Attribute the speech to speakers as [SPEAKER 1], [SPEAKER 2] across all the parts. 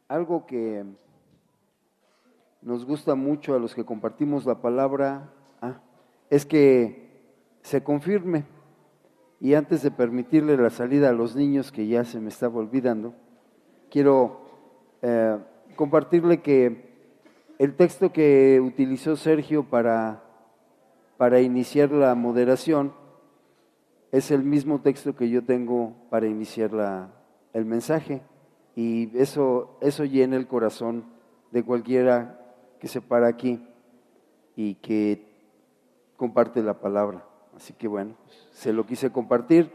[SPEAKER 1] Algo que nos gusta mucho a los que compartimos la palabra es que se confirme. Y antes de permitirle la salida a los niños, que ya se me estaba olvidando, quiero compartirle que el texto que utilizó Sergio para iniciar la moderación es el mismo texto que yo tengo para iniciar el mensaje. Y eso llena el corazón de cualquiera que se para aquí y que comparte la palabra. Así que bueno, se lo quise compartir.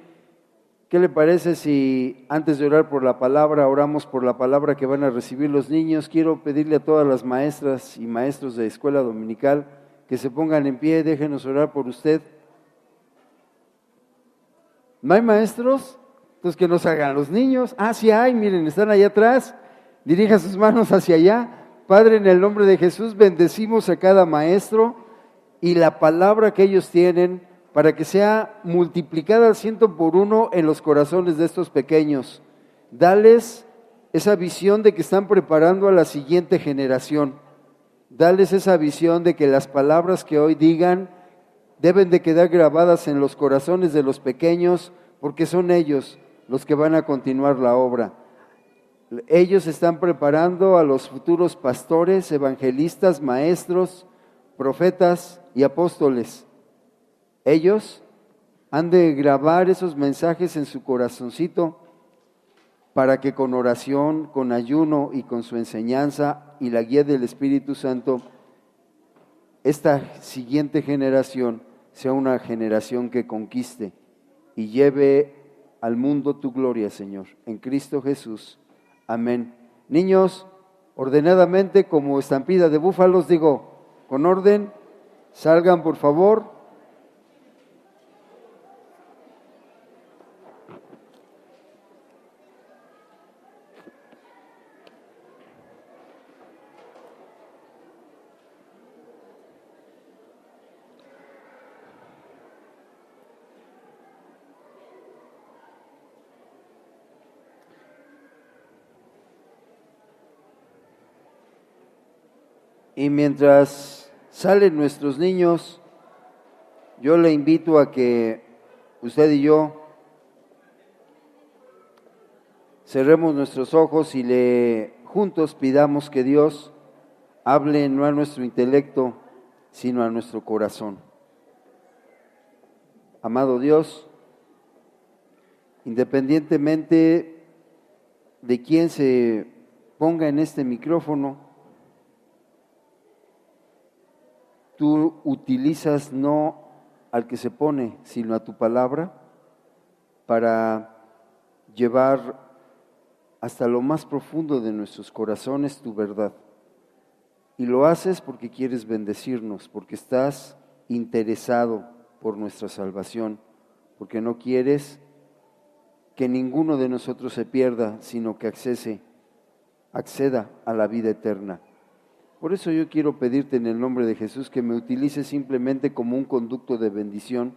[SPEAKER 1] ¿Qué le parece si antes de orar por la palabra, oramos por la palabra que van a recibir los niños? Quiero pedirle a todas las maestras y maestros de escuela dominical que se pongan en pie, déjenos orar por usted. ¿No hay maestros? Entonces que nos hagan los niños. Sí hay, miren, están allá atrás. Dirija sus manos hacia allá. Padre, en el nombre de Jesús, bendecimos a cada maestro y la palabra que ellos tienen para que sea multiplicada al 100 por 1 en los corazones de estos pequeños. Dales esa visión de que están preparando a la siguiente generación. Dales esa visión de que las palabras que hoy digan deben de quedar grabadas en los corazones de los pequeños, porque son ellos los que van a continuar la obra. Ellos están preparando a los futuros pastores, evangelistas, maestros, profetas y apóstoles. Ellos han de grabar esos mensajes en su corazoncito para que con oración, con ayuno y con su enseñanza y la guía del Espíritu Santo, esta siguiente generación sea una generación que conquiste y lleve al mundo tu gloria, Señor, en Cristo Jesús. Amén. Niños, ordenadamente, como estampida de búfalos, digo, con orden, salgan por favor. Y mientras salen nuestros niños, yo le invito a que usted y yo cerremos nuestros ojos y juntos pidamos que Dios hable no a nuestro intelecto, sino a nuestro corazón. Amado Dios, independientemente de quién se ponga en este micrófono, tú utilizas no al que se pone, sino a tu palabra para llevar hasta lo más profundo de nuestros corazones tu verdad. Y lo haces porque quieres bendecirnos, porque estás interesado por nuestra salvación, porque no quieres que ninguno de nosotros se pierda, sino que acceda a la vida eterna. Por eso yo quiero pedirte en el nombre de Jesús que me utilices simplemente como un conducto de bendición,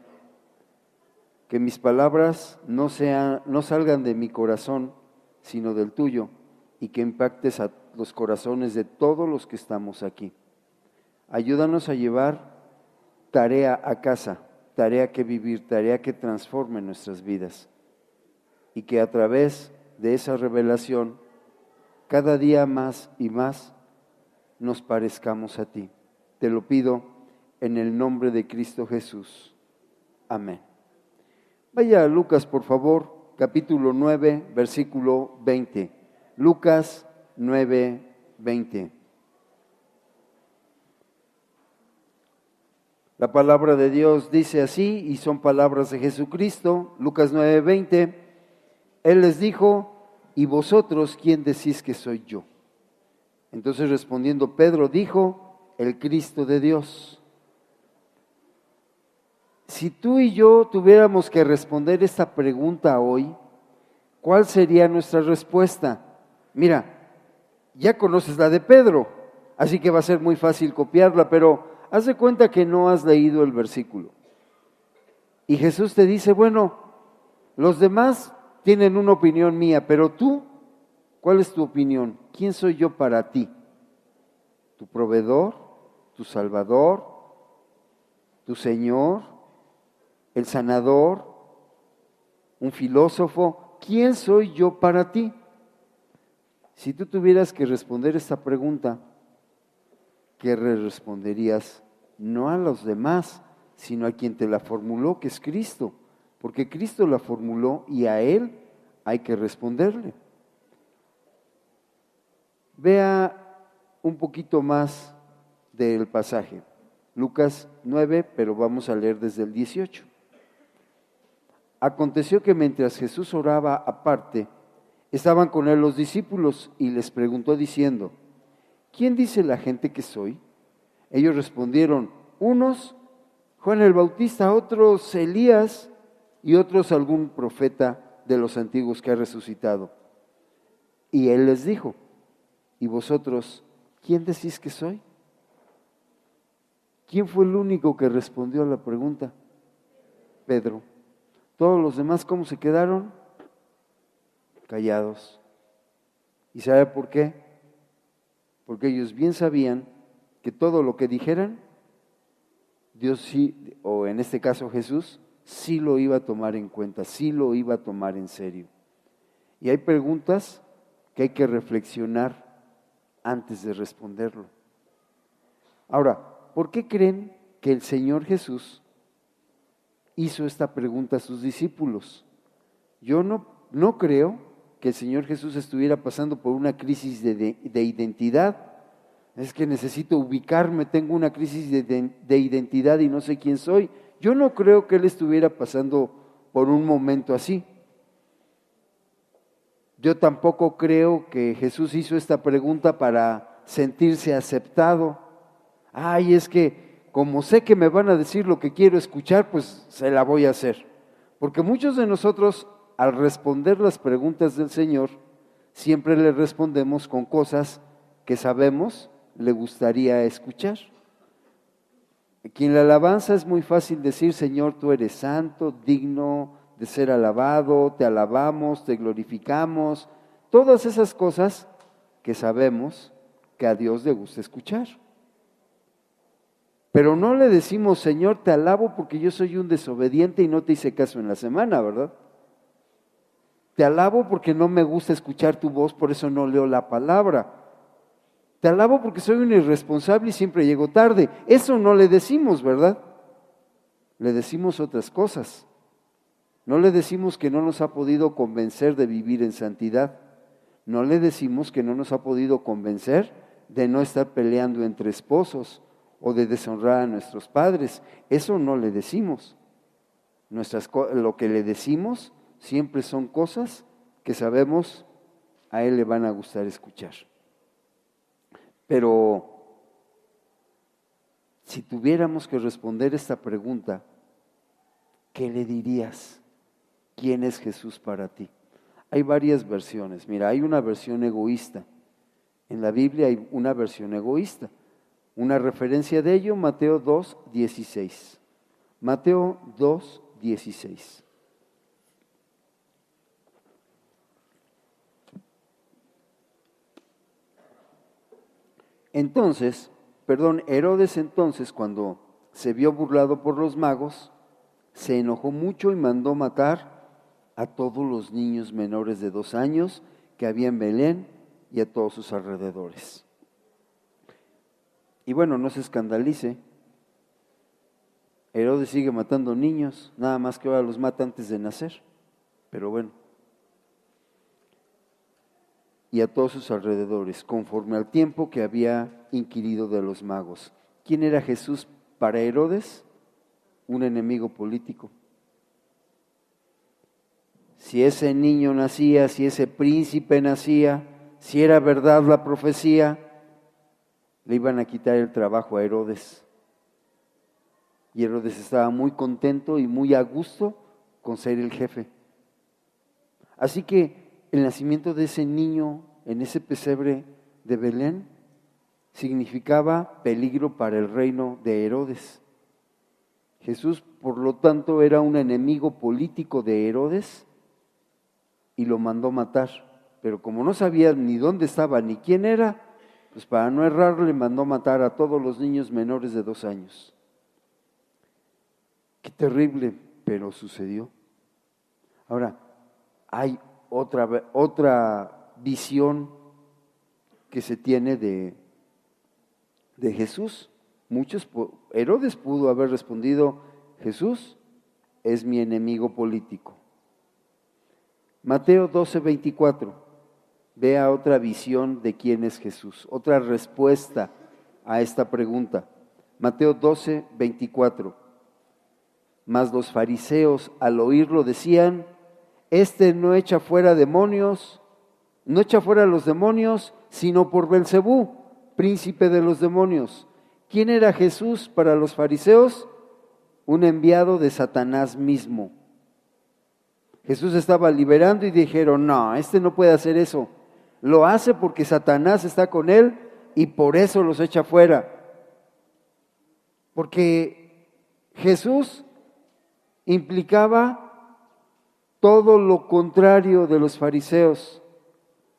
[SPEAKER 1] que mis palabras no salgan de mi corazón, sino del tuyo, y que impactes a los corazones de todos los que estamos aquí. Ayúdanos a llevar tarea a casa, tarea que vivir, tarea que transforme nuestras vidas, y que a través de esa revelación, cada día más y más, nos parezcamos a ti. Te lo pido en el nombre de Cristo Jesús. Amén. Vaya a Lucas, por favor, capítulo 9, versículo 20. Lucas 9, 20. La palabra de Dios dice así, y son palabras de Jesucristo. Lucas 9, 20. Él les dijo: ¿y vosotros quién decís que soy yo? Entonces respondiendo Pedro dijo: el Cristo de Dios. Si tú y yo tuviéramos que responder esta pregunta hoy, ¿cuál sería nuestra respuesta? Mira, ya conoces la de Pedro, así que va a ser muy fácil copiarla, pero haz de cuenta que no has leído el versículo. Y Jesús te dice: bueno, los demás tienen una opinión mía, pero tú, ¿Cuál es tu opinión? ¿Quién soy yo para ti? ¿Tu proveedor? ¿Tu salvador? ¿Tu Señor? ¿El sanador? ¿Un filósofo? ¿Quién soy yo para ti? Si tú tuvieras que responder esta pregunta, ¿qué responderías? No a los demás, sino a quien te la formuló, que es Cristo, porque Cristo la formuló y a Él hay que responderle. Vea un poquito más del pasaje, Lucas 9, pero vamos a leer desde el 18. Aconteció que mientras Jesús oraba aparte, estaban con él los discípulos y les preguntó diciendo, ¿quién dice la gente que soy? Ellos respondieron, unos Juan el Bautista, otros Elías y otros algún profeta de los antiguos que ha resucitado. Y él les dijo, ¿y vosotros quién decís que soy? ¿Quién fue el único que respondió a la pregunta? Pedro. Todos los demás, ¿cómo se quedaron? Callados. ¿Y sabe por qué? Porque ellos bien sabían que todo lo que dijeran, Dios sí, o en este caso Jesús, sí lo iba a tomar en cuenta, sí lo iba a tomar en serio. Y hay preguntas que hay que reflexionar antes de responderlo. Ahora, ¿por qué creen que el Señor Jesús hizo esta pregunta a sus discípulos? Yo no creo que el Señor Jesús estuviera pasando por una crisis de identidad. Es que necesito ubicarme, tengo una crisis de identidad y no sé quién soy. Yo no creo que Él estuviera pasando por un momento así. Yo tampoco creo que Jesús hizo esta pregunta para sentirse aceptado. Ay, es que como sé que me van a decir lo que quiero escuchar, pues se la voy a hacer. Porque muchos de nosotros, al responder las preguntas del Señor, siempre le respondemos con cosas que sabemos le gustaría escuchar. Aquí en la alabanza es muy fácil decir, Señor, tú eres santo, digno de ser alabado, te alabamos, te glorificamos, todas esas cosas que sabemos que a Dios le gusta escuchar. Pero no le decimos, Señor, te alabo porque yo soy un desobediente y no te hice caso en la semana, ¿verdad? Te alabo porque no me gusta escuchar tu voz, por eso no leo la palabra. Te alabo porque soy un irresponsable y siempre llego tarde. Eso no le decimos, ¿verdad? Le decimos otras cosas. No le decimos que no nos ha podido convencer de vivir en santidad. No le decimos que no nos ha podido convencer de no estar peleando entre esposos o de deshonrar a nuestros padres. Eso no le decimos. Lo que le decimos siempre son cosas que sabemos a Él le van a gustar escuchar. Pero si tuviéramos que responder esta pregunta, ¿qué le dirías? ¿Quién es Jesús para ti? Hay varias versiones. Mira, hay una versión egoísta. En la Biblia hay una versión egoísta. Una referencia de ello, Mateo 2:16. Mateo 2:16. Herodes entonces, cuando se vio burlado por los magos, se enojó mucho y mandó matar a todos los niños menores de 2 años que había en Belén y a todos sus alrededores. Y bueno, no se escandalice, Herodes sigue matando niños, nada más que ahora los mata antes de nacer, pero bueno. Y a todos sus alrededores, conforme al tiempo que había inquirido de los magos. ¿Quién era Jesús para Herodes? Un enemigo político. Si ese niño nacía, si ese príncipe nacía, si era verdad la profecía, le iban a quitar el trabajo a Herodes. Y Herodes estaba muy contento y muy a gusto con ser el jefe. Así que el nacimiento de ese niño en ese pesebre de Belén significaba peligro para el reino de Herodes. Jesús, por lo tanto, era un enemigo político de Herodes y lo mandó matar pero como no sabía ni dónde estaba ni quién era, pues para no errarle mandó matar a todos los niños menores de 2 años. Qué terrible, pero sucedió. Ahora, hay otra visión que se tiene de Jesús. Herodes pudo haber respondido: Jesús es mi enemigo político. Mateo 12:24, vea otra visión de quién es Jesús, otra respuesta a esta pregunta. Mateo 12:24, mas los fariseos al oírlo decían: este no echa fuera demonios, no echa fuera los demonios, sino por Belcebú, príncipe de los demonios. ¿Quién era Jesús para los fariseos? Un enviado de Satanás mismo. Jesús estaba liberando y dijeron: no, este no puede hacer eso. Lo hace porque Satanás está con él y por eso los echa fuera. Porque Jesús implicaba todo lo contrario de los fariseos.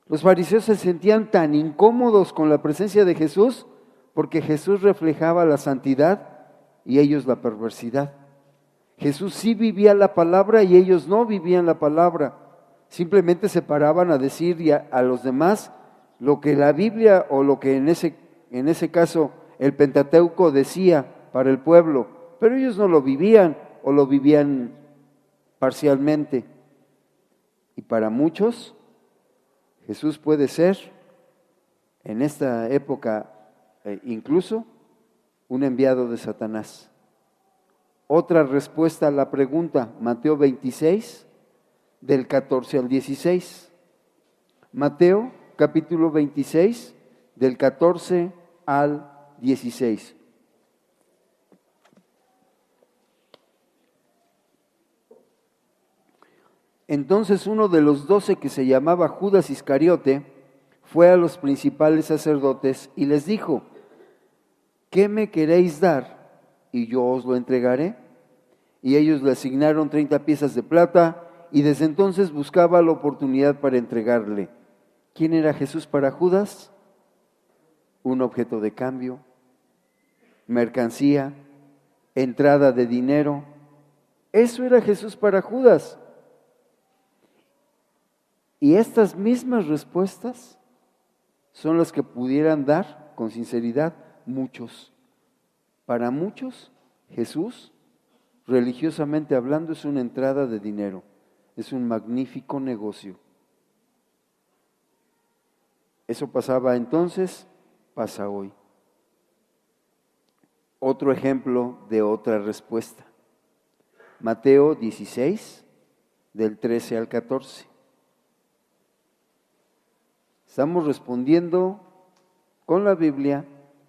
[SPEAKER 1] Los fariseos se sentían tan incómodos con la presencia de Jesús porque Jesús reflejaba la santidad y ellos la perversidad. Jesús sí vivía la palabra y ellos no vivían la palabra. Simplemente se paraban a decir a los demás lo que la Biblia o lo que en ese caso el Pentateuco decía para el pueblo, pero ellos no lo vivían o lo vivían parcialmente. Y para muchos, Jesús puede ser, en esta época incluso, un enviado de Satanás. Otra respuesta a la pregunta, Mateo 26, del 14 al 16. Mateo capítulo 26, del 14 al 16. Entonces uno de los 12, que se llamaba Judas Iscariote, fue a los principales sacerdotes y les dijo: ¿qué me queréis dar? Y yo os lo entregaré. Y ellos le asignaron 30 piezas de plata, y desde entonces buscaba la oportunidad para entregarle. ¿Quién era Jesús para Judas? Un objeto de cambio, mercancía, entrada de dinero. Eso era Jesús para Judas. Y estas mismas respuestas son las que pudieran dar con sinceridad muchos. Para muchos, Jesús, religiosamente hablando, es una entrada de dinero, es un magnífico negocio. Eso pasaba entonces, pasa hoy. Otro ejemplo de otra respuesta. Mateo 16, del 13 al 14. Estamos respondiendo con la Biblia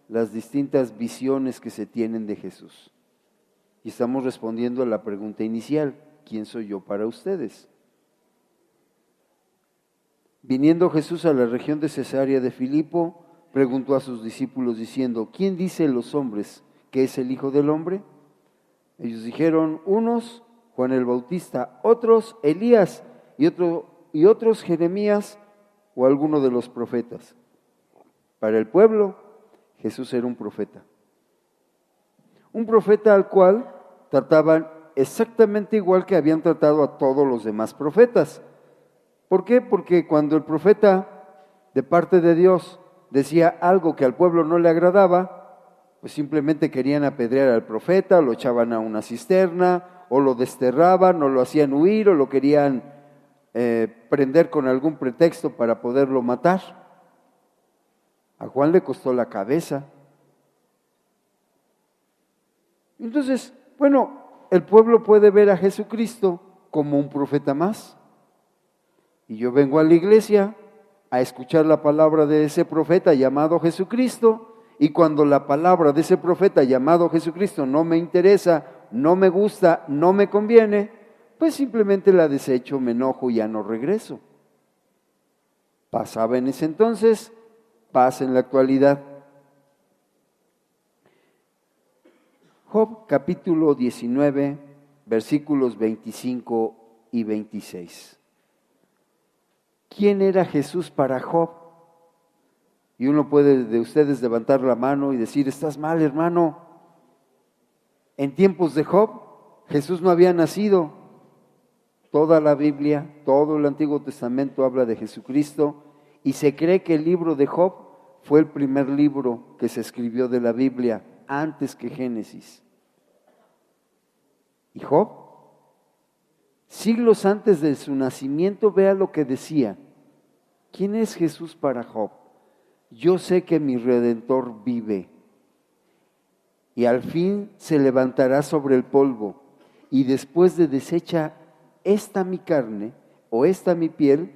[SPEAKER 1] las distintas visiones que se tienen de Jesús. Y estamos respondiendo a la pregunta inicial: ¿quién soy yo para ustedes? Viniendo Jesús a la región de Cesarea de Filipo, preguntó a sus discípulos diciendo: ¿quién dicen los hombres que es el Hijo del Hombre? Ellos dijeron: unos, Juan el Bautista; otros, Elías; y otros, Jeremías o alguno de los profetas. Para el pueblo, Jesús era un profeta. Un profeta al cual trataban exactamente igual que habían tratado a todos los demás profetas. ¿Por qué? Porque cuando el profeta de parte de Dios decía algo que al pueblo no le agradaba, pues simplemente querían apedrear al profeta, lo echaban a una cisterna, o lo desterraban, o lo hacían huir, o lo querían prender con algún pretexto para poderlo matar. A Juan le costó la cabeza. Entonces, el pueblo puede ver a Jesucristo como un profeta más. Y yo vengo a la iglesia a escuchar la palabra de ese profeta llamado Jesucristo, y cuando la palabra de ese profeta llamado Jesucristo no me interesa, no me gusta, no me conviene, pues simplemente la desecho, me enojo y ya no regreso. Pasaba en ese entonces, pasa en la actualidad. Job capítulo 19, versículos 25 y 26. ¿quién era Jesús para Job? Y uno puede de ustedes levantar la mano y decir, estás mal, hermano. En tiempos de Job, Jesús no había nacido. Toda la Biblia, todo el Antiguo Testamento habla de Jesucristo y se cree que el libro de Job fue el primer libro que se escribió de la Biblia antes que Génesis. Y Job, siglos antes de su nacimiento, vea lo que decía. ¿Quién es Jesús para Job? Yo sé que mi Redentor vive y al fin se levantará sobre el polvo y después de deshecha esta mi carne o esta mi piel,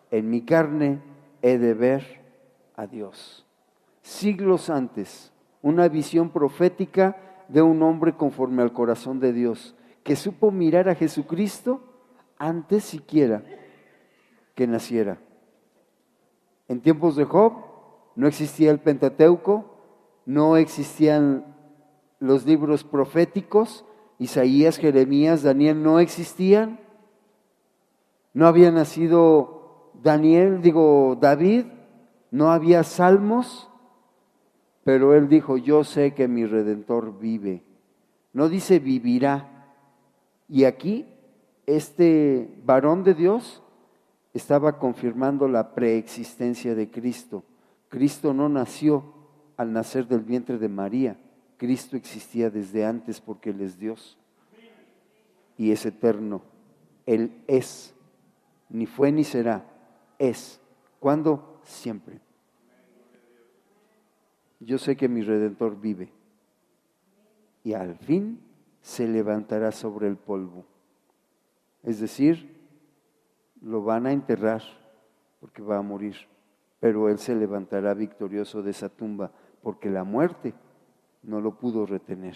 [SPEAKER 1] en mi carne he de ver a Dios. Siglos antes, una visión profética de un hombre conforme al corazón de Dios, que supo mirar a Jesucristo antes siquiera que naciera. En tiempos de Job no existía el Pentateuco, no existían los libros proféticos, Isaías, Jeremías, Daniel no existían. No había nacido David, no había salmos, pero él dijo, yo sé que mi Redentor vive. No dice vivirá. Y aquí, este varón de Dios estaba confirmando la preexistencia de Cristo. Cristo no nació al nacer del vientre de María. Cristo existía desde antes porque Él es Dios y es eterno. Él es, ni fue ni será, es. ¿Cuándo? Siempre. Yo sé que mi Redentor vive y al fin se levantará sobre el polvo. Es decir, lo van a enterrar porque va a morir, pero Él se levantará victorioso de esa tumba porque la muerte no lo pudo retener.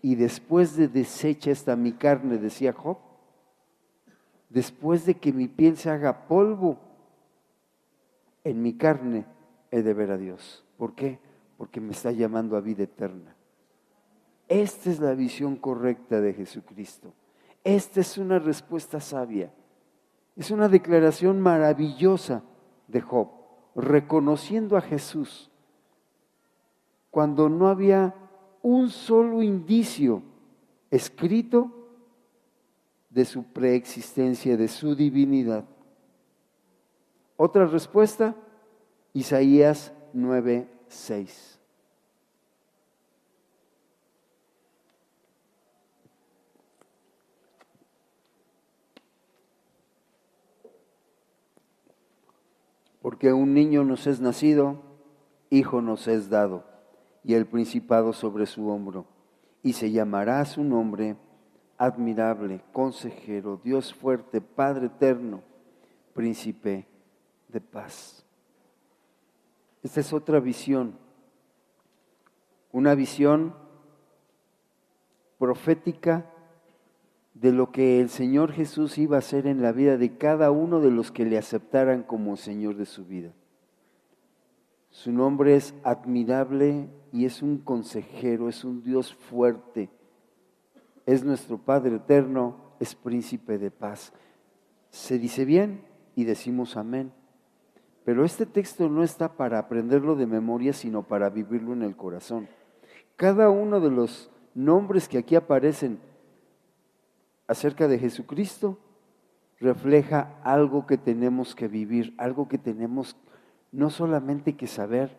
[SPEAKER 1] Y después de deshecha esta mi carne, decía Job, después de que mi piel se haga polvo, en mi carne he de ver a Dios. ¿Por qué? Porque me está llamando a vida eterna. Esta es la visión correcta de Jesucristo. Esta es una respuesta sabia. Es una declaración maravillosa de Job, reconociendo a Jesús cuando no había un solo indicio escrito de su preexistencia, de su divinidad. Otra respuesta, Isaías 9:6. Porque un niño nos es nacido, hijo nos es dado, y el principado sobre su hombro, y se llamará su nombre admirable, consejero, Dios fuerte, Padre eterno, príncipe de paz. Esta es otra visión, una visión profética de lo que el Señor Jesús iba a hacer en la vida de cada uno de los que le aceptaran como Señor de su vida. Su nombre es admirable y es un consejero, es un Dios fuerte, es nuestro Padre eterno, es príncipe de paz. Se dice bien y decimos amén. Pero este texto no está para aprenderlo de memoria, sino para vivirlo en el corazón. Cada uno de los nombres que aquí aparecen acerca de Jesucristo refleja algo que tenemos que vivir, algo que tenemos no solamente que saber,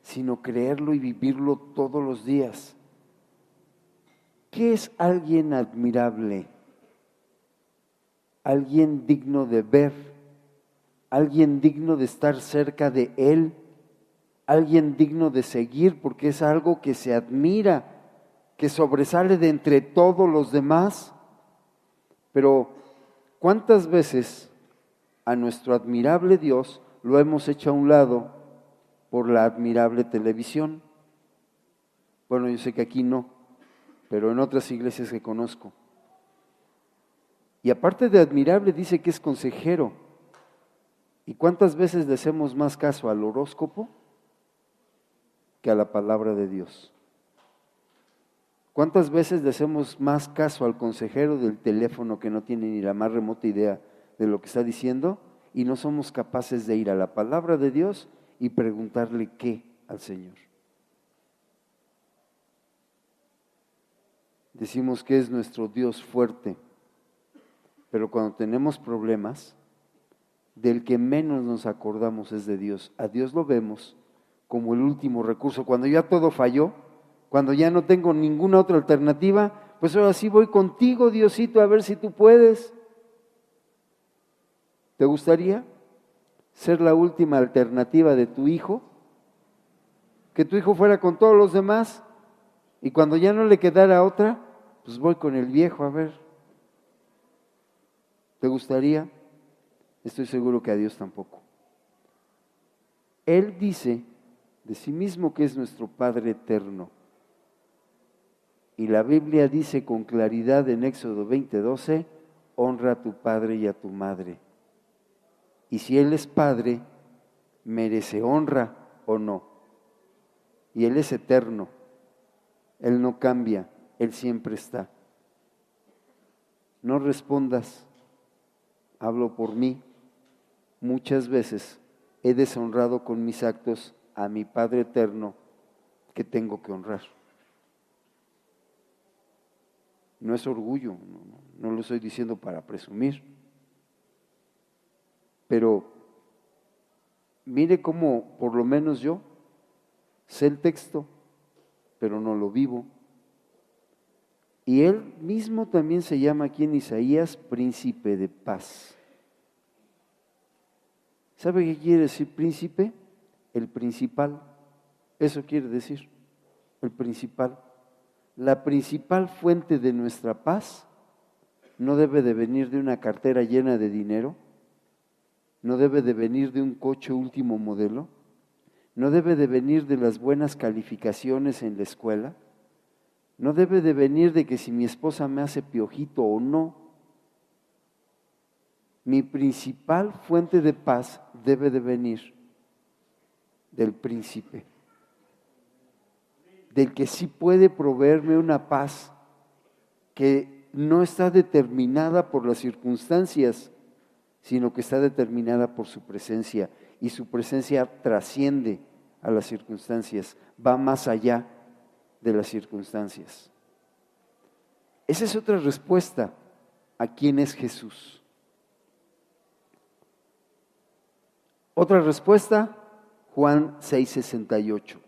[SPEAKER 1] sino creerlo y vivirlo todos los días. ¿Qué es alguien admirable? Alguien digno de ver, alguien digno de estar cerca de Él, alguien digno de seguir, porque es algo que se admira, que sobresale de entre todos los demás. Pero ¿cuántas veces a nuestro admirable Dios lo hemos hecho a un lado por la admirable televisión? Bueno, yo sé que aquí no, pero en otras iglesias que conozco. Y aparte de admirable, dice que es consejero. ¿Y cuántas veces le hacemos más caso al horóscopo que a la palabra de Dios? ¿Cuántas veces le hacemos más caso al consejero del teléfono que no tiene ni la más remota idea de lo que está diciendo y no somos capaces de ir a la palabra de Dios y preguntarle qué al Señor. Decimos que es nuestro Dios fuerte, pero cuando tenemos problemas, del que menos nos acordamos es de Dios. A Dios lo vemos como el último recurso. Cuando ya todo falló, cuando ya no tengo ninguna otra alternativa, pues ahora sí voy contigo, Diosito, a ver si tú puedes. ¿Te gustaría ser la última alternativa de tu hijo? Que tu hijo fuera con todos los demás y cuando ya no le quedara otra, pues voy con el viejo a ver. ¿Te gustaría? Estoy seguro que a Dios tampoco. Él dice de sí mismo que es nuestro Padre eterno. Y la Biblia dice con claridad en Éxodo 20:12, honra a tu padre y a tu madre. Y si Él es Padre, merece honra o no. Y Él es eterno, Él no cambia, Él siempre está. No respondas, hablo por mí. Muchas veces he deshonrado con mis actos a mi Padre eterno que tengo que honrar. No es orgullo, no lo estoy diciendo para presumir. Pero mire cómo por lo menos yo sé el texto, pero no lo vivo. Y él mismo también se llama aquí en Isaías príncipe de paz. ¿Sabe qué quiere decir príncipe? El principal. Eso quiere decir, el principal. La principal fuente de nuestra paz no debe de venir de una cartera llena de dinero, no debe de venir de un coche último modelo, no debe de venir de las buenas calificaciones en la escuela, no debe de venir de que si mi esposa me hace piojito o no. Mi principal fuente de paz debe de venir del príncipe, del que sí puede proveerme una paz que no está determinada por las circunstancias, sino que está determinada por su presencia, y su presencia trasciende a las circunstancias, va más allá de las circunstancias. Esa es otra respuesta a quién es Jesús. Otra respuesta, Juan 6:68.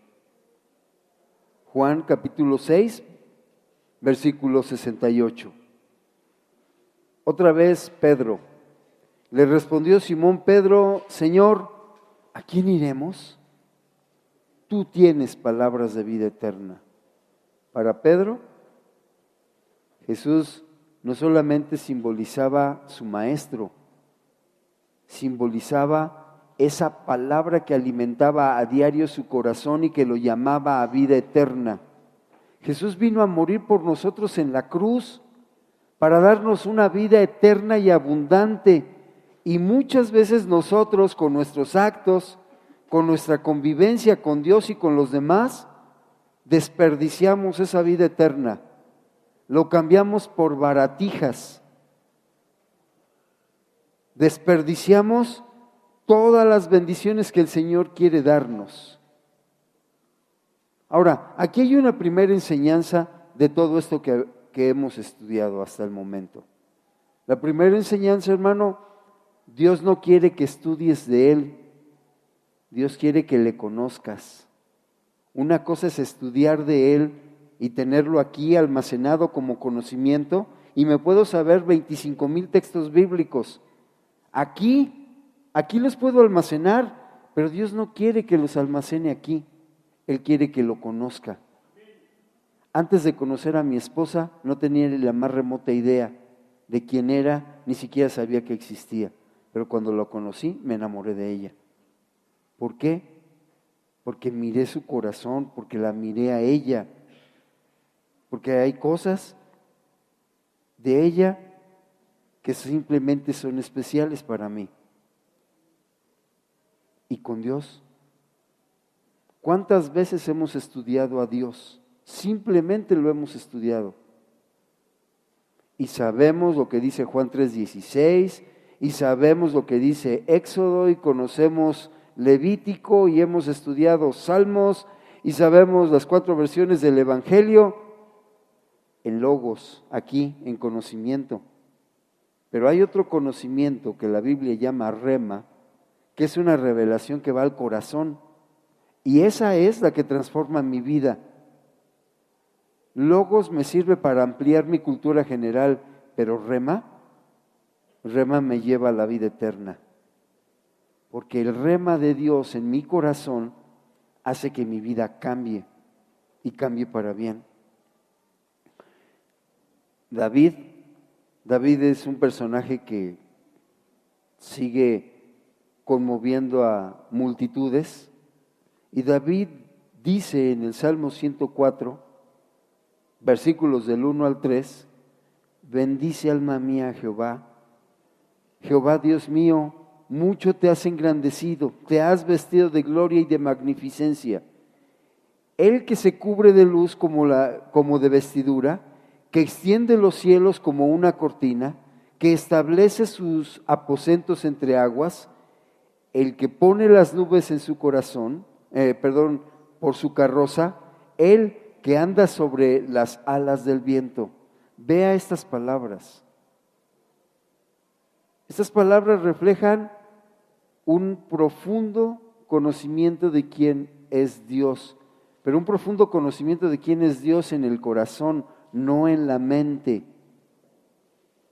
[SPEAKER 1] Juan capítulo 6, versículo 68. Otra vez Pedro. Le respondió Simón Pedro, Señor, ¿a quién iremos? Tú tienes palabras de vida eterna. Para Pedro, Jesús no solamente simbolizaba su maestro, simbolizaba esa palabra que alimentaba a diario su corazón y que lo llamaba a vida eterna. Jesús vino a morir por nosotros en la cruz para darnos una vida eterna y abundante. Y muchas veces nosotros con nuestros actos, con nuestra convivencia con Dios y con los demás, desperdiciamos esa vida eterna. Lo cambiamos por baratijas. Desperdiciamos todas las bendiciones que el Señor quiere darnos. Ahora, aquí hay una primera enseñanza de todo esto que hemos estudiado hasta el momento. La primera enseñanza, hermano, Dios no quiere que estudies de Él, Dios quiere que le conozcas. Una cosa es estudiar de Él y tenerlo aquí almacenado como conocimiento, y me puedo saber 25,000 textos bíblicos. Aquí los puedo almacenar, pero Dios no quiere que los almacene aquí, Él quiere que lo conozca. Antes de conocer a mi esposa, no tenía ni la más remota idea de quién era, ni siquiera sabía que existía. Pero cuando lo conocí, me enamoré de ella. ¿Por qué? Porque miré su corazón, porque la miré a ella, porque hay cosas de ella que simplemente son especiales para mí. Y con Dios, ¿cuántas veces hemos estudiado a Dios? Simplemente lo hemos estudiado. Y sabemos lo que dice Juan 3:16, y sabemos lo que dice Éxodo y conocemos Levítico y hemos estudiado Salmos y sabemos las 4 versiones del Evangelio en logos, aquí en conocimiento. Pero hay otro conocimiento que la Biblia llama rema, que es una revelación que va al corazón, y esa es la que transforma mi vida. Logos me sirve para ampliar mi cultura general, pero rema me lleva a la vida eterna, porque el rema de Dios en mi corazón hace que mi vida cambie y cambie para bien. David es un personaje que sigue conmoviendo a multitudes, y David dice en el Salmo 104, versículos del 1 al 3, bendice alma mía a Jehová. Jehová Dios mío, mucho te has engrandecido, te has vestido de gloria y de magnificencia. Él que se cubre de luz como de vestidura, que extiende los cielos como una cortina, que establece sus aposentos entre aguas, el que pone las nubes en su corazón, por su carroza, él que anda sobre las alas del viento. Vea estas palabras. Estas palabras reflejan un profundo conocimiento de quién es Dios, pero un profundo conocimiento de quién es Dios en el corazón, no en la mente.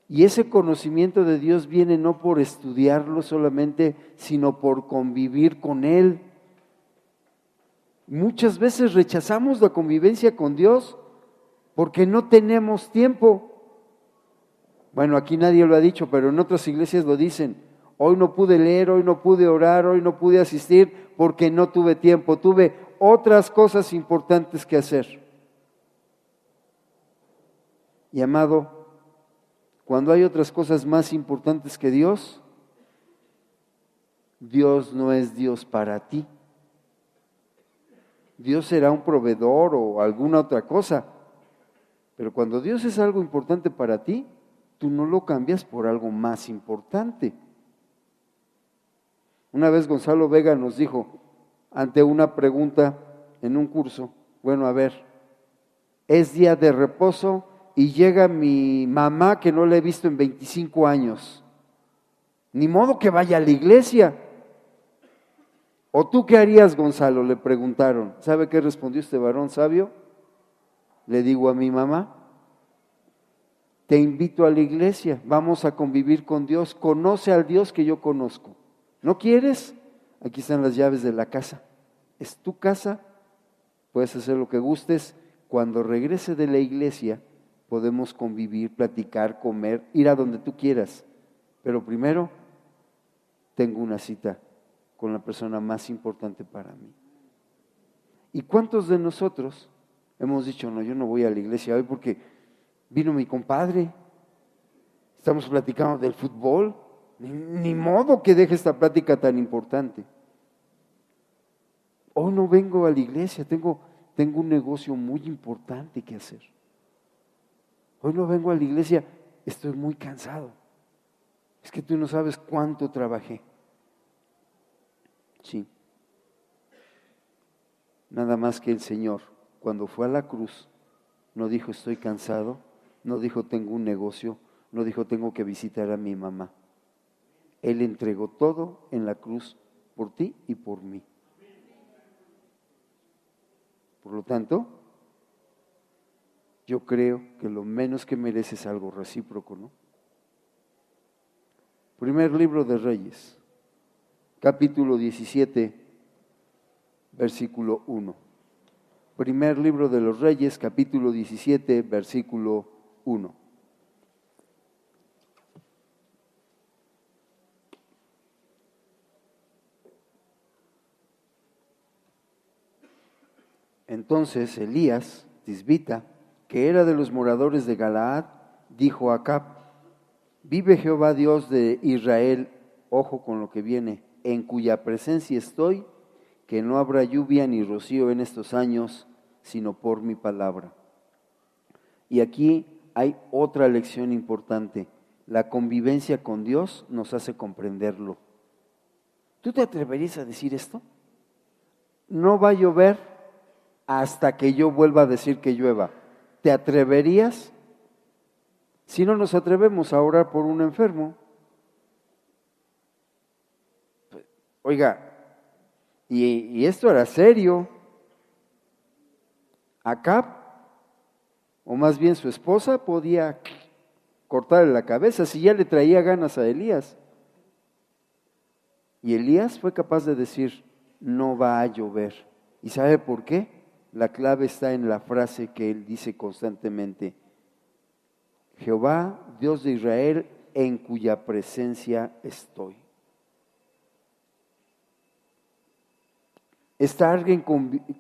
[SPEAKER 1] Y ese conocimiento de Dios viene no por estudiarlo solamente, sino por convivir con Él. Muchas veces rechazamos la convivencia con Dios porque no tenemos tiempo. Bueno, aquí nadie lo ha dicho, pero en otras iglesias lo dicen. Hoy no pude leer, hoy no pude orar, hoy no pude asistir porque no tuve tiempo, tuve otras cosas importantes que hacer. Y amado, cuando hay otras cosas más importantes que Dios, Dios no es Dios para ti. Dios será un proveedor o alguna otra cosa, pero cuando Dios es algo importante para ti, tú no lo cambias por algo más importante. Una vez Gonzalo Vega nos dijo, ante una pregunta en un curso, bueno, a ver, es día de reposo y llega mi mamá que no la he visto en 25 años. Ni modo que vaya a la iglesia. ¿O tú qué harías, Gonzalo?, le preguntaron. ¿Sabe qué respondió este varón sabio? Le digo a mi mamá, te invito a la iglesia, vamos a convivir con Dios, conoce al Dios que yo conozco. ¿No quieres? Aquí están las llaves de la casa. Es tu casa, puedes hacer lo que gustes. Cuando regrese de la iglesia, podemos convivir, platicar, comer, ir a donde tú quieras. Pero primero, tengo una cita con la persona más importante para mí. ¿Y cuántos de nosotros hemos dicho, no, yo no voy a la iglesia hoy porque vino mi compadre, estamos platicando del fútbol, ni modo que deje esta plática tan importante? Hoy no vengo a la iglesia, tengo un negocio muy importante que hacer. Hoy no vengo a la iglesia, estoy muy cansado. Es que tú no sabes cuánto trabajé. Sí. Nada más que el Señor, cuando fue a la cruz, no dijo estoy cansado, no dijo tengo un negocio, no dijo tengo que visitar a mi mamá. Él entregó todo en la cruz por ti y por mí. Por lo tanto, yo creo que lo menos que mereces es algo recíproco, ¿no? Primer libro de Reyes, capítulo 17, versículo 1. Primer libro de los Reyes, capítulo 17, versículo 1. Entonces Elías, tisbita, que era de los moradores de Galaad, dijo a Acab, vive Jehová Dios de Israel, ojo con lo que viene, en cuya presencia estoy, que no habrá lluvia ni rocío en estos años, sino por mi palabra. Y aquí hay otra lección importante. la convivencia con Dios nos hace comprenderlo. ¿Tú te atreverías a decir esto? No va a llover hasta que yo vuelva a decir que llueva. ¿Te atreverías? Si no nos atrevemos a orar por un enfermo. Oiga, y esto era serio. Acab, o más bien su esposa, podía cortarle la cabeza si ya le traía ganas a Elías. Y Elías fue capaz de decir, no va a llover. ¿Y sabe por qué? La clave está en la frase que él dice constantemente, Jehová, Dios de Israel, en cuya presencia estoy. Estar en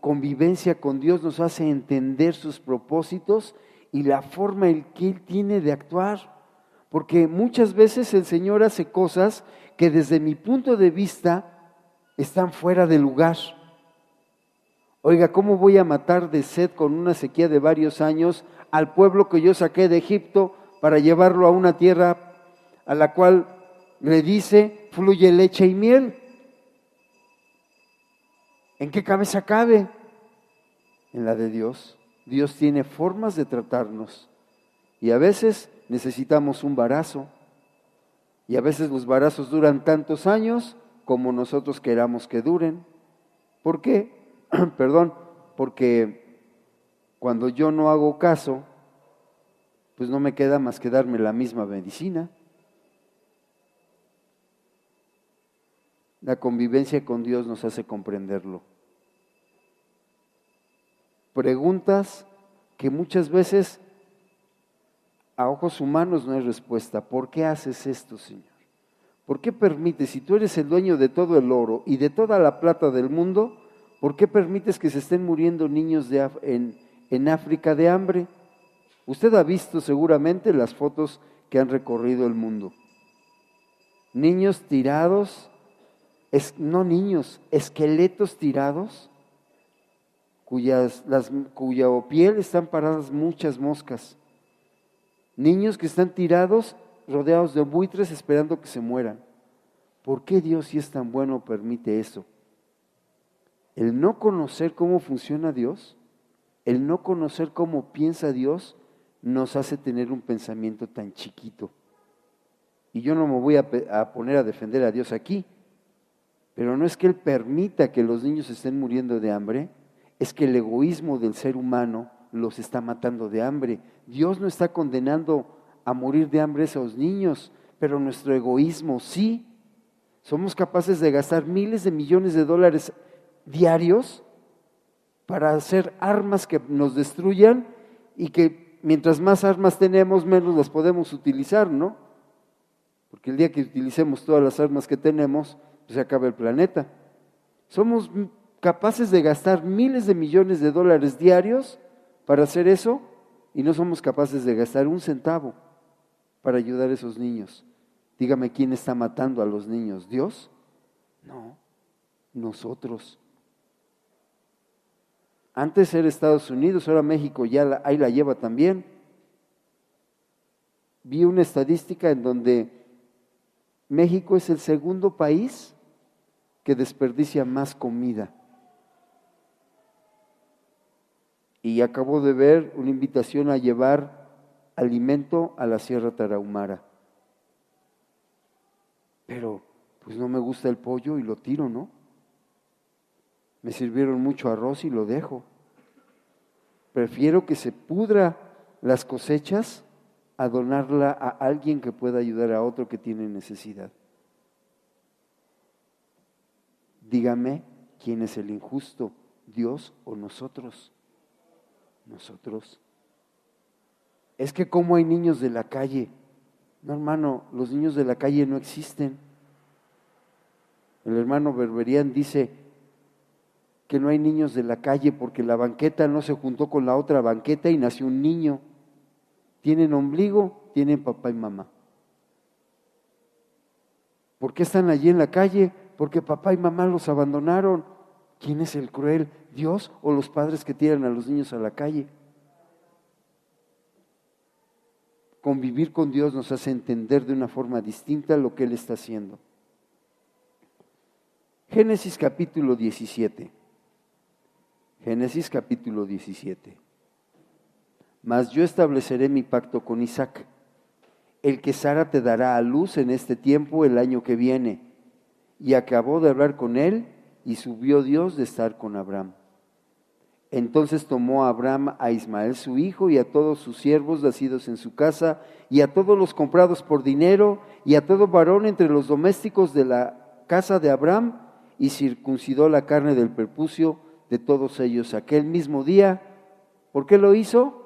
[SPEAKER 1] convivencia con Dios nos hace entender sus propósitos y la forma en que Él tiene de actuar. Porque muchas veces el Señor hace cosas que desde mi punto de vista están fuera de lugar. Oiga, ¿cómo voy a matar de sed con una sequía de varios años al pueblo que yo saqué de Egipto para llevarlo a una tierra a la cual le dice fluye leche y miel? ¿En qué cabeza cabe? En la de Dios. Dios tiene formas de tratarnos y a veces necesitamos un embarazo y a veces los embarazos duran tantos años como nosotros queramos que duren. ¿Por qué? Perdón, porque cuando yo no hago caso, pues no me queda más que darme la misma medicina. La convivencia con Dios nos hace comprenderlo. Preguntas que muchas veces a ojos humanos no hay respuesta. ¿Por qué haces esto, Señor? ¿Por qué permites, si tú eres el dueño de todo el oro y de toda la plata del mundo, por qué permites que se estén muriendo niños en África de hambre? Usted ha visto seguramente las fotos que han recorrido el mundo. Niños tirados, no niños, esqueletos tirados, cuya piel están paradas muchas moscas. Niños que están tirados, rodeados de buitres, esperando que se mueran. ¿Por qué Dios, si es tan bueno, permite eso? El no conocer cómo funciona Dios, el no conocer cómo piensa Dios, nos hace tener un pensamiento tan chiquito. Y yo no me voy a poner a defender a Dios aquí, pero no es que Él permita que los niños estén muriendo de hambre, es que el egoísmo del ser humano los está matando de hambre. Dios no está condenando a morir de hambre a esos niños, pero nuestro egoísmo sí. Somos capaces de gastar miles de millones de dólares diarios para hacer armas que nos destruyan y que mientras más armas tenemos, menos las podemos utilizar, ¿no? Porque el día que utilicemos todas las armas que tenemos, pues se acaba el planeta. Somos capaces de gastar miles de millones de dólares diarios para hacer eso y no somos capaces de gastar un centavo para ayudar a esos niños. Dígame, ¿quién está matando a los niños? ¿Dios? No, nosotros. Antes era Estados Unidos, ahora México ya ahí la lleva también. Vi una estadística en donde México es el segundo país que desperdicia más comida. Y acabo de ver una invitación a llevar alimento a la Sierra Tarahumara. Pero pues no me gusta el pollo y lo tiro, ¿no? Me sirvieron mucho arroz y lo dejo. Prefiero que se pudra las cosechas a donarla a alguien que pueda ayudar a otro que tiene necesidad. Dígame, ¿quién es el injusto? ¿Dios o nosotros? Nosotros. Es que como hay niños de la calle. No, hermano, los niños de la calle no existen. El hermano Berberian dice que no hay niños de la calle porque la banqueta no se juntó con la otra banqueta y nació un niño. Tienen ombligo, tienen papá y mamá. ¿Por qué están allí en la calle? Porque papá y mamá los abandonaron. ¿Quién es el cruel? ¿Dios o los padres que tiran a los niños a la calle? convivir con Dios nos hace entender de una forma distinta lo que Él está haciendo. Génesis capítulo 17. Génesis capítulo 17. Mas yo estableceré mi pacto con Isaac, el que Sara te dará a luz en este tiempo el año que viene. Y acabó de hablar con él, y subió Dios de estar con Abraham. Entonces tomó Abraham a Ismael su hijo, y a todos sus siervos nacidos en su casa, y a todos los comprados por dinero, y a todo varón entre los domésticos de la casa de Abraham, y circuncidó la carne del prepucio de todos ellos aquel mismo día. ¿Por qué lo hizo?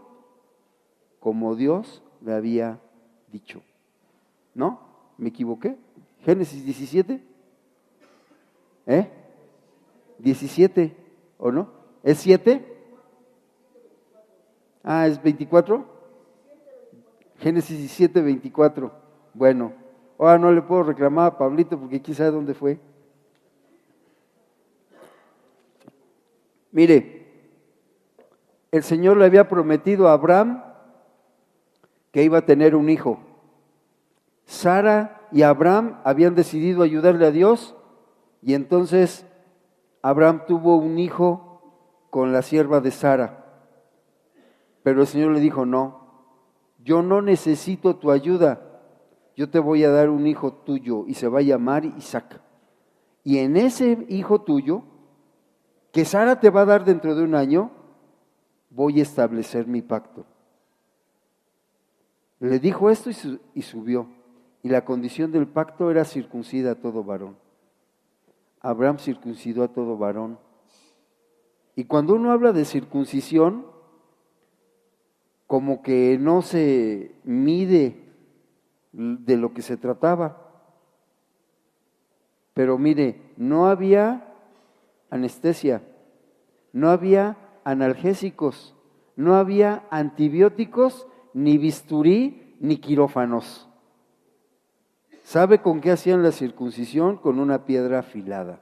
[SPEAKER 1] Como Dios le había dicho. ¿No? ¿Me equivoqué? Génesis 17. 17, ¿o no? ¿Es 7? Ah, ¿es 24? Génesis 17, 24. Bueno, ahora no le puedo reclamar a Pablito porque quién sabe dónde fue. Mire, el Señor le había prometido a Abraham que iba a tener un hijo. Sara y Abraham habían decidido ayudarle a Dios, y entonces Abraham tuvo un hijo con la sierva de Sara. Pero el Señor le dijo, no, yo no necesito tu ayuda, yo te voy a dar un hijo tuyo y se va a llamar Isaac. Y en ese hijo tuyo, que Sara te va a dar dentro de un año, voy a establecer mi pacto. Le dijo esto y subió. Y la condición del pacto era circuncida a todo varón. Abraham circuncidó a todo varón. Y cuando uno habla de circuncisión, como que no se mide de lo que se trataba. Pero mire, no había anestesia, no había analgésicos, no había antibióticos, ni bisturí, ni quirófanos. ¿Sabe con qué hacían la circuncisión? Con una piedra afilada.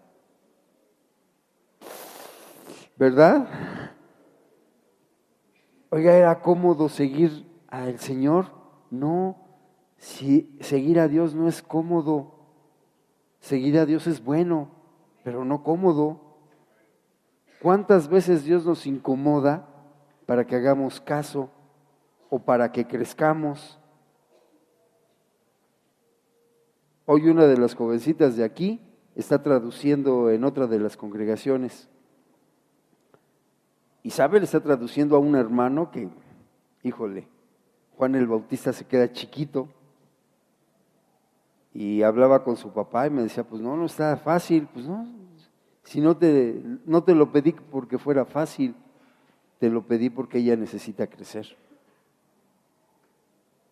[SPEAKER 1] ¿Verdad? Oiga, ¿era cómodo seguir al Señor? No, si seguir a Dios no es cómodo. Seguir a Dios es bueno, pero no cómodo. ¿Cuántas veces Dios nos incomoda para que hagamos caso o para que crezcamos? Hoy una de las jovencitas de aquí está traduciendo en otra de las congregaciones. Isabel está traduciendo a un hermano que, híjole, Juan el Bautista se queda chiquito. Y hablaba con su papá y me decía, pues no está fácil. Pues no, si no te lo pedí porque fuera fácil, te lo pedí porque ella necesita crecer.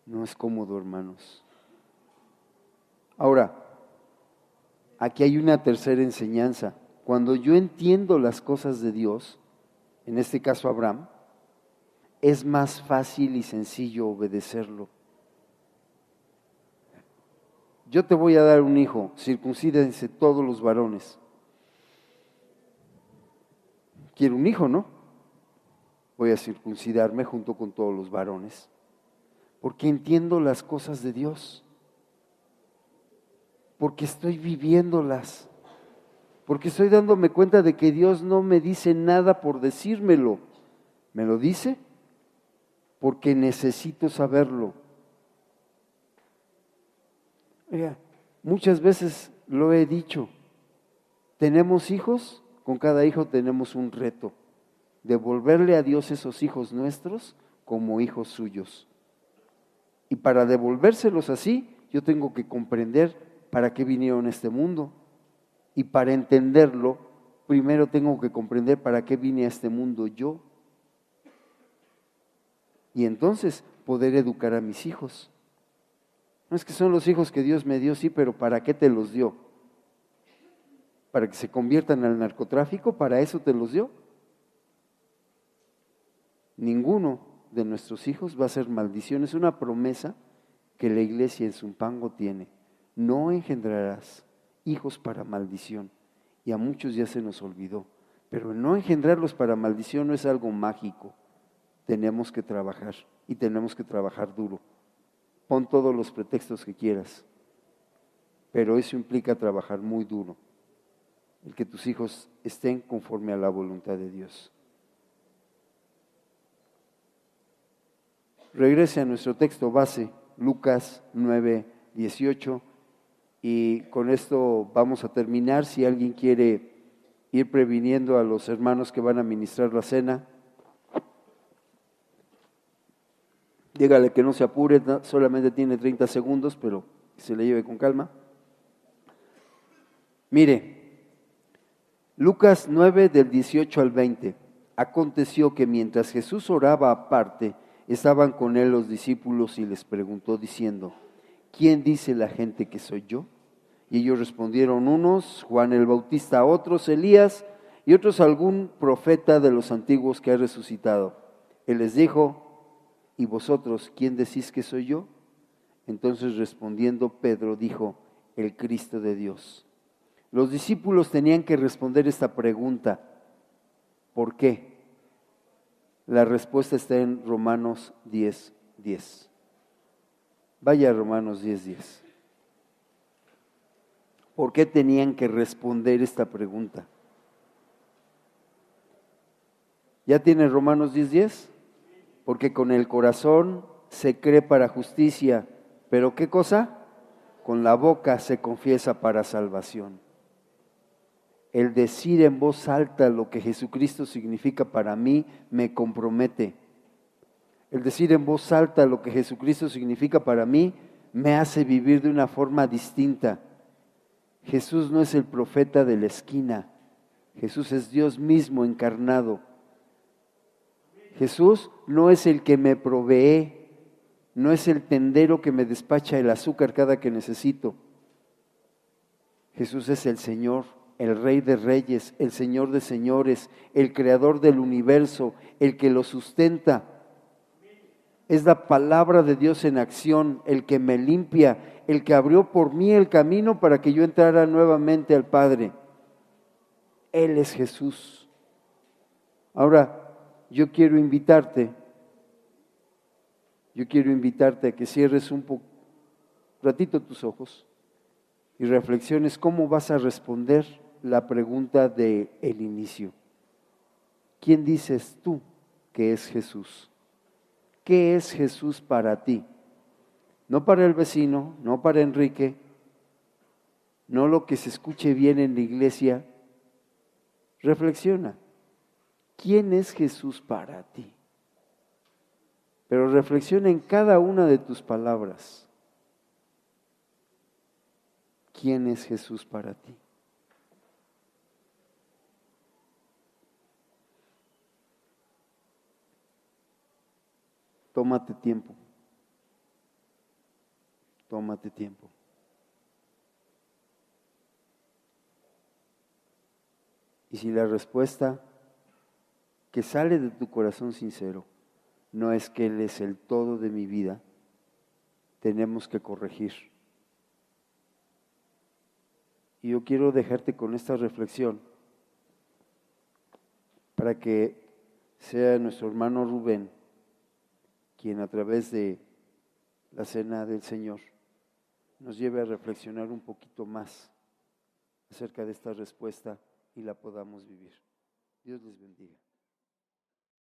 [SPEAKER 1] No es cómodo, hermanos. Ahora, aquí hay una tercera enseñanza. Cuando yo entiendo las cosas de Dios, en este caso Abraham, es más fácil y sencillo obedecerlo. Yo te voy a dar un hijo, circuncídense todos los varones. Quiero un hijo, ¿no? Voy a circuncidarme junto con todos los varones, porque entiendo las cosas de Dios, porque estoy viviéndolas, porque estoy dándome cuenta de que Dios no me dice nada por decírmelo, me lo dice porque necesito saberlo. Oiga, muchas veces lo he dicho, tenemos hijos, con cada hijo tenemos un reto, devolverle a Dios esos hijos nuestros como hijos suyos. Y para devolvérselos así, yo tengo que comprender para qué vinieron a este mundo. Y para entenderlo, primero tengo que comprender para qué vine a este mundo yo. Y entonces poder educar a mis hijos. No es que son los hijos que Dios me dio, sí, pero ¿para qué te los dio? ¿Para que se conviertan al narcotráfico? ¿Para eso te los dio? Ninguno de nuestros hijos va a ser maldición. Es una promesa que la iglesia en Zumpango tiene. No engendrarás hijos para maldición. Y a muchos ya se nos olvidó. Pero no engendrarlos para maldición no es algo mágico. Tenemos que trabajar y tenemos que trabajar duro. pon todos los pretextos que quieras, pero eso implica trabajar muy duro, el que tus hijos estén conforme a la voluntad de Dios. Regrese a nuestro texto base, Lucas 9:18, y con esto vamos a terminar. Si alguien quiere ir previniendo a los hermanos que van a ministrar la cena, dígale que no se apure, solamente tiene 30 segundos, pero que se le lleve con calma. Mire, Lucas 9 del 18 al 20. Aconteció que mientras Jesús oraba aparte, estaban con él los discípulos y les preguntó diciendo: ¿quién dice la gente que soy yo? Y ellos respondieron, unos Juan el Bautista, otros Elías y otros algún profeta de los antiguos que ha resucitado. Él les dijo: ¿y vosotros quién decís que soy yo? Entonces respondiendo Pedro dijo: el Cristo de Dios. Los discípulos tenían que responder esta pregunta: ¿por qué? La respuesta está en Romanos 10:10. Vaya a Romanos 10:10. ¿Por qué tenían que responder esta pregunta? ¿Ya tiene Romanos 10:10? Porque con el corazón se cree para justicia, pero ¿qué cosa? Con la boca se confiesa para salvación. El decir en voz alta lo que Jesucristo significa para mí me compromete. El decir en voz alta lo que Jesucristo significa para mí me hace vivir de una forma distinta. Jesús no es el profeta de la esquina. Jesús es Dios mismo encarnado. Jesús no es el que me provee, no es el tendero que me despacha el azúcar cada que necesito. Jesús es el Señor, el Rey de Reyes, el Señor de Señores, el Creador del universo, el que lo sustenta. Es la palabra de Dios en acción, el que me limpia, el que abrió por mí el camino para que yo entrara nuevamente al Padre. Él es Jesús. Ahora, yo quiero invitarte a que cierres un ratito tus ojos y reflexiones cómo vas a responder la pregunta del inicio. ¿Quién dices tú que es Jesús? ¿Qué es Jesús para ti? No para el vecino, no para Enrique, no lo que se escuche bien en la iglesia. Reflexiona. ¿Quién es Jesús para ti? Pero reflexiona en cada una de tus palabras. ¿Quién es Jesús para ti? Tómate tiempo. Tómate tiempo. Y si la respuesta que sale de tu corazón sincero no es que Él es el todo de mi vida, tenemos que corregir. Y yo quiero dejarte con esta reflexión para que sea nuestro hermano Rubén quien a través de la cena del Señor nos lleve a reflexionar un poquito más acerca de esta respuesta y la podamos vivir. Dios les bendiga.